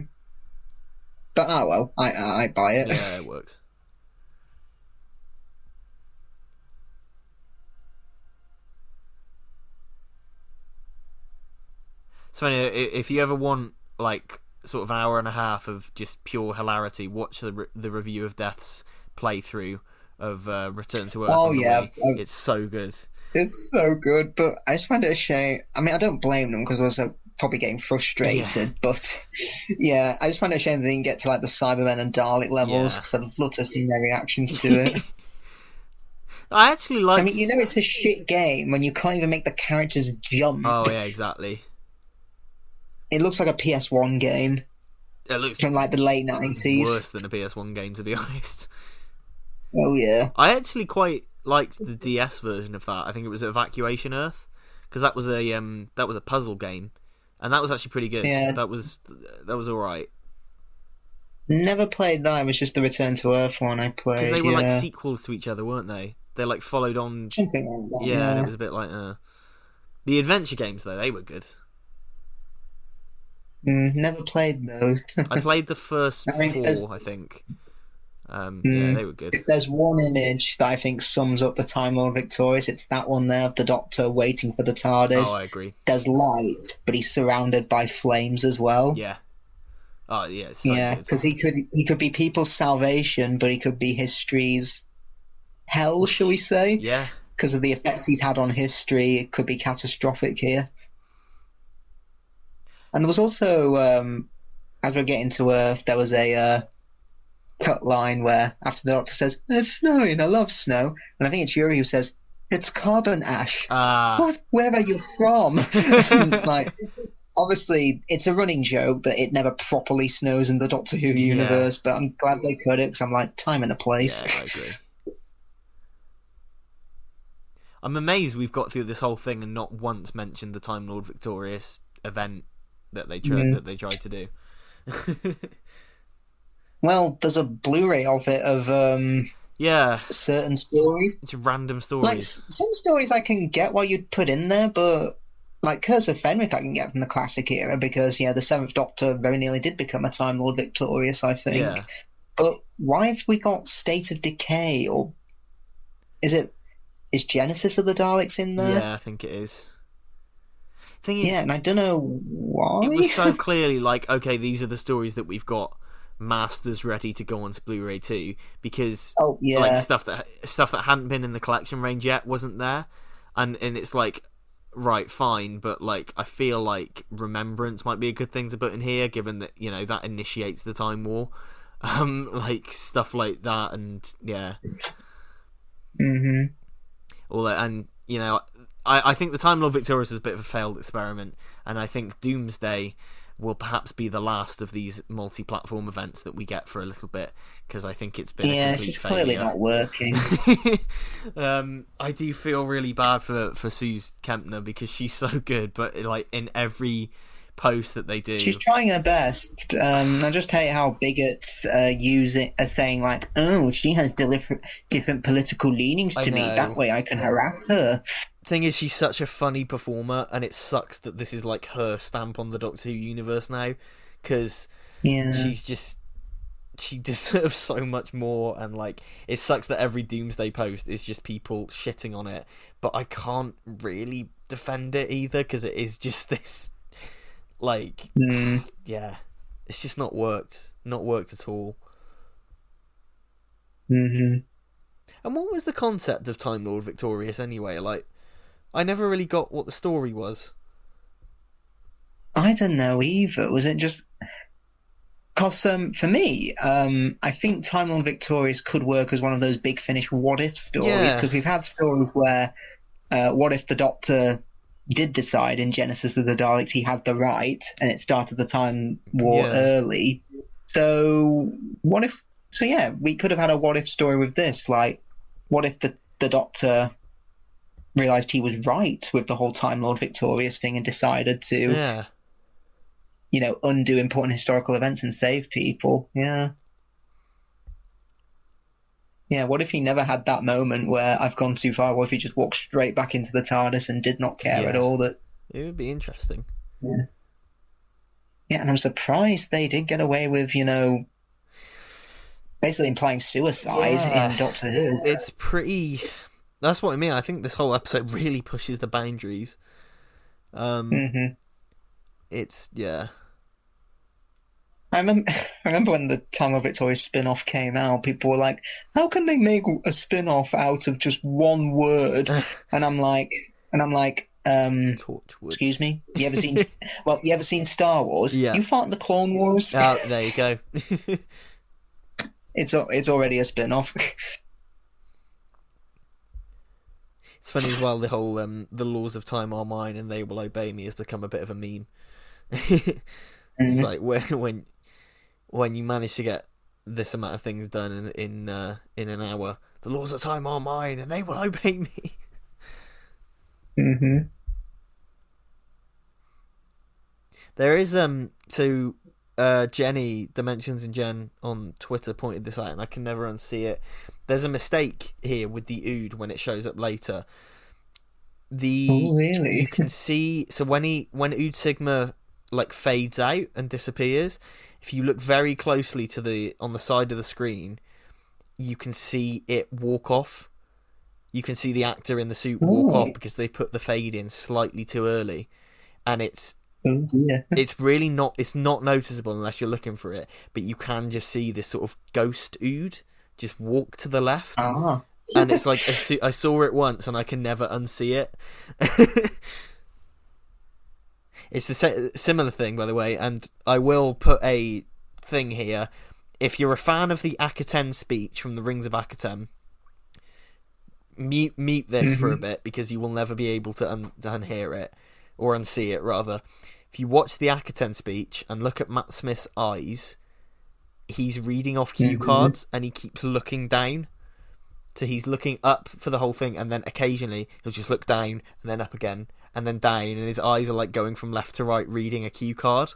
But oh well, I buy it. Yeah, it works. So anyway, if you ever want like sort of an hour and a half of just pure hilarity, watch the Review of Death's playthrough of Return to Earth. Oh yeah, it's so good. It's so good, but I just find it a shame. I mean, I don't blame them because I was probably getting frustrated, but yeah, I just find it a shame they didn't get to like the Cybermen and Dalek levels because I'd love to have seen their reactions to it. I actually like. I mean, you know, it's a shit game when you can't even make the characters jump. Oh yeah, exactly. It looks like a PS1 game. It looks from like the late 90s. Worse than a PS1 game, to be honest. Oh yeah. I actually quite liked the DS version of that. I think it was Evacuation Earth, because that was a puzzle game, and that was actually pretty good. Yeah. That was all right. Never played that. It was just the Return to Earth one I played. Because they were like sequels to each other, weren't they? They like followed on something like that. Yeah, and it was a bit like the adventure games though. They were good. Never played those. I played the first four, I think. Yeah, they were good. If there's one image that I think sums up the Time Lord victorious, it's that one there of the Doctor waiting for the TARDIS. Oh, I agree. There's light, but he's surrounded by flames as well. Yeah. Oh, yeah. It's so good. Because he could be people's salvation, but he could be history's hell, shall we say? Yeah. Because of the effects he's had on history, it could be catastrophic here. And there was also, as we're getting to Earth, there was a cut line where after the Doctor says, "It's snowing, I love snow," and I think it's Yuri who says, "It's carbon ash." What? Where are you from? Like, obviously, it's a running joke that it never properly snows in the Doctor Who universe, but I'm glad they cut it because I'm like, time and a place. Yeah, I agree. I'm amazed we've got through this whole thing and not once mentioned the Time Lord Victorious event that they tried to do. Well, there's a Blu-ray of it of Yeah, certain stories. it's random Like stories. some stories I can get why you'd put in there, but like Curse of Fenric I can get from the classic era because the Seventh Doctor very nearly did become a Time Lord victorious, I think. Yeah, But why have we got State of Decay, or is it is Genesis of the Daleks in there? yeah, I think it is. Thing is, Yeah, and I don't know it was why. so clearly like, okay, these are the stories that we've got masters ready to go onto Blu-ray too, because Oh like yeah, stuff that hadn't been in the collection range yet wasn't there, and it's like, right, fine, but like I feel like Remembrance might be a good thing to put in here, given that that initiates the Time War, like stuff like that, and yeah, hmm all that, and I think the Time Lord Victorious is a bit of a failed experiment, and I think Doomsday will perhaps be the last of these multi-platform events that we get for a little bit, because I think it's been a yeah, it's complete just clearly failure. not working. I do feel really bad for Sue Kempner because she's so good, but like in every post that they do, She's trying her best. I just hate how bigots saying like, "Oh, she has different political leanings I to me. That know. way, I can harass her." Thing is, she's such a funny performer, and it sucks that this is like her stamp on the Doctor Who universe now, because Yeah. she's just she deserves so much more, and like it sucks that every Doomsday post is just people shitting on it, but I can't really defend it either because it is just this like Mm. yeah, it's just not worked at all. hmm And what was the concept of Time Lord Victorious anyway? Like, I never really got what the story was. I don't know either. Was it just because for me, I think Time Lord Victorious could work as one of those big Finish what if stories Yeah, because we've had stories where what if the Doctor did decide in Genesis of the Daleks he had the right and it started the Time War yeah, early. So what if? So yeah, we could have had a what if story with this. Like, what if the Doctor realized he was right with the whole Time Lord Victorious thing and decided to, yeah. undo important historical events and save people? Yeah. Yeah, what if he never had that moment where I've gone too far? What if he just walked straight back into the TARDIS and did not care at Yeah, all that it would be interesting. yeah. Yeah, and I'm surprised they did get away with, basically implying suicide Yeah, in Doctor Who. it's pretty. That's what I mean. I think this whole episode really pushes the boundaries. Um, hmm it's yeah, I remember when the Time of Victorious spin-off came out, people were like, "How can they make a spin-off out of just one word?" And I'm like, excuse Torchwood. me, you ever seen Star Wars? Yeah. You fought in the Clone Wars? Oh, there you go. It's already a spin-off. It's funny as well. The whole the laws of time are mine and they will obey me has become a bit of a meme. It's Mhm. like when you manage to get this amount of things done in an hour, the laws of time are mine and they will obey me. Mhm. There is so Jenny Dimensions and Jen on Twitter pointed this out, and I can never unsee it. There's a mistake here with the Ood when it shows up later. Oh, You really? can see, so when Ood Sigma like fades out and disappears, if you look very closely to the on the side of the screen, you can see it walk off. You can see the actor in the suit walk off Oh, because they put the fade in slightly too early, and oh dear. it's really not it's not noticeable unless you're looking for it, but you can just see this sort of ghost Ood just walk to the left, Ah. and it's like I saw it once and I can never unsee it. It's a similar thing, by the way, and I will put a thing here. If you're a fan of the Akaten speech from the Rings of Akaten, mute this for a hmm bit because you will never be able to unhear it or unsee it. Rather, if you watch the Akaten speech and look at Matt Smith's eyes, he's reading off cue hmm cards and he keeps looking down. So he's looking up for the whole thing, and then occasionally he'll just look down and then up again and then down, and his eyes are like going from left to right reading a cue card.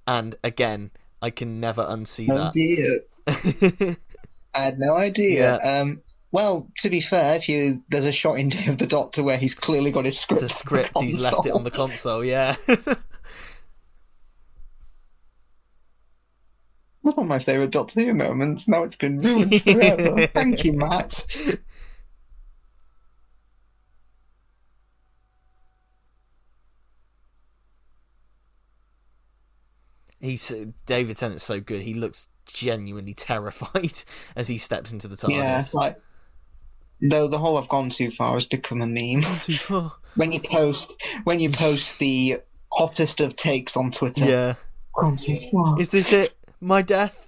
And again, I can never unsee Oh dear. that. I had no idea. Yeah, Well, to be fair, if you there's a shot in Day of the Doctor where he's clearly got his the script on the script, he's left it on console. the console. Yeah. That's one of my favourite Doctor Who moments. Now it's been ruined forever. Thank you, Matt. He's David Tennant's so good. He looks genuinely terrified as he steps into the Yeah, TARDIS. like though the whole "I've gone too far" has become a meme. Gone too far. When you post the hottest of takes on Twitter, Yeah. gone too far. Is this it? My death?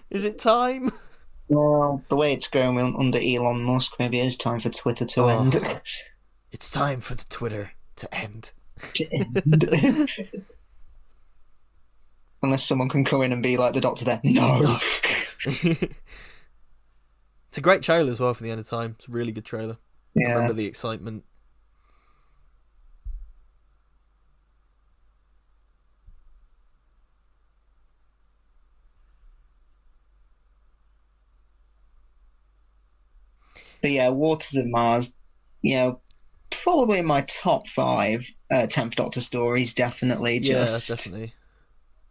Is it time? Well, the way it's going under Elon Musk, maybe it is time for Twitter to end. Oh, it's time for the Twitter to end. To end. Unless someone can come in and be like the Doctor there. No. It's a great trailer as well for the end of time. It's a really good trailer. I Yeah. remember the excitement. But yeah, Waters of Mars, probably in my top five 10th Doctor stories, definitely. Yeah, Just definitely.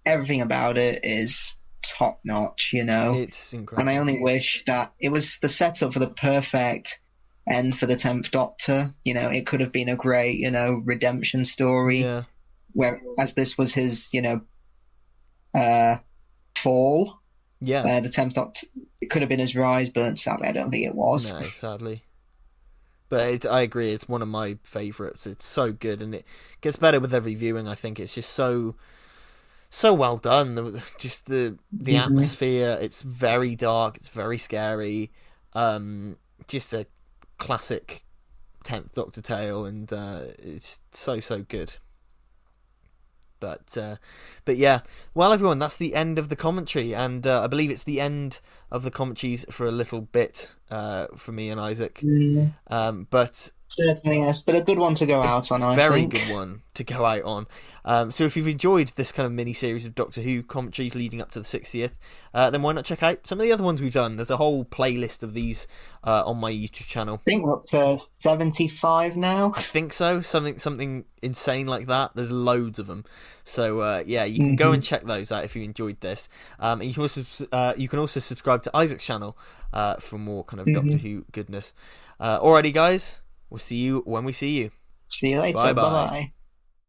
everything about it is top notch, It's And incredible. I only wish that it was the setup for the perfect end for the 10th Doctor. It could have been a great, redemption story, Yeah. whereas this was his, fall. Yeah. The 10th Doctor, it could have been his rise, but sadly I don't think it was. No, sadly. But I agree, it's one of my favourites. It's so good, and it gets better with every viewing, I think. It's just so well done. Just the atmosphere, it's very dark, it's very scary. Just a classic 10th Doctor tale, and it's so good. But yeah, well, everyone, that's the end of the commentary, and I believe it's the end of the commentaries for a little bit for me and Isaac. But Certainly, yes, but a good one to go out on, I very think. good one to go out on. So if you've enjoyed this kind of mini series of Doctor Who commentaries leading up to the 60th, then why not check out some of the other ones we've done? There's a whole playlist of these on my YouTube channel. I think we're up to 75 now. I think so, something insane like that. There's loads of them, so yeah, you can go and check those out if you enjoyed this. And you can also subscribe to Isaac's channel for more kind of Doctor Who goodness. Alrighty, guys, we'll see you when we see you. See you later. Bye-bye. Bye bye.